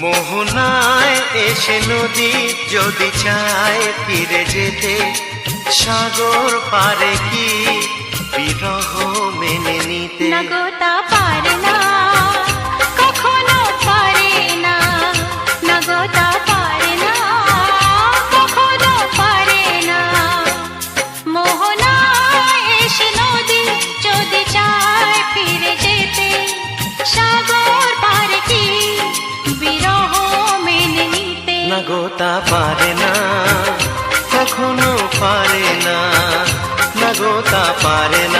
মোহনায় এসে নদী যদি চায় ফিরে যেতে, সাগর পারে কি বিরহ মেনে নিতে? না গো তা পারে না, কখনো পারে না। না গো তা পারে না, কখনো পারে না। মোহনায় এসে নদী যদি চায় ফিরে যেতে, সাগর পারে কি বিরহ মেনে নিতে? না গো তা পারে না, কখনো পারে না। না গো তা পারে না।